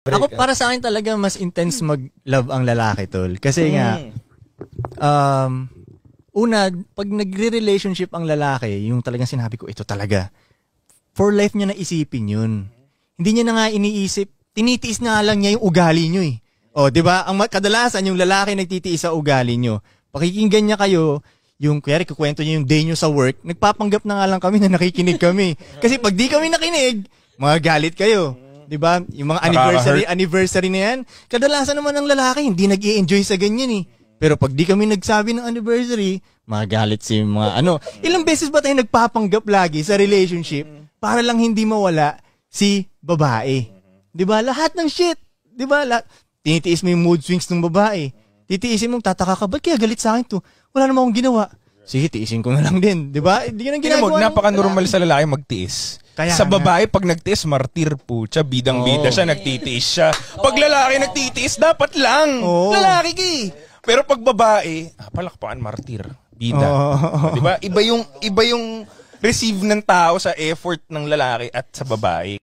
Ako para sa akin talaga mas intense mag-love ang lalaki, tol. Kasi nga, una, pag nagre-relationship ang lalaki, yung talagang sinabi ko, ito talaga. For life niya na isipin yun. Hindi niya na nga iniisip, tinitiis na lang niya yung ugali niyo eh. O, di ba? Ang kadalasan, yung lalaki nagtitiis sa ugali niyo. Pakikinggan niya kayo, yung, kaya kukwento niya yung day niyo sa work, nagpapanggap na nga lang kami na nakikinig kami. Kasi pag di kami nakinig, galit kayo. Diba? Yung mga anniversary na yan, kadalasan naman ng lalaki, hindi nag-i-enjoy sa ganyan eh. Pero pag di kami nagsabi ng anniversary, magalit si mga Ilang beses ba tayo nagpapanggap lagi sa relationship para lang hindi mawala si babae? Diba? Lahat ng shit. Diba? Tinitiis mo yung mood swings ng babae. Titiisin mo, tataka ka, ba't kaya galit sa akin to? Wala naman akong ginawa. Sige, tiisin ko na lang din. Diba? Hindi ka nang ginagawa. Napaka-normal sa lalaki magtiis. Kaya sa babae, pag nagtiis, martir po siya. Bidang-bida siya, nagtitiis siya. Pag lalaki nagtitiis, dapat lang. Lalaki ki. Pero pag babae, palakpakan, martir. Bida. Diba? Iba yung receive ng tao sa effort ng lalaki at sa babae.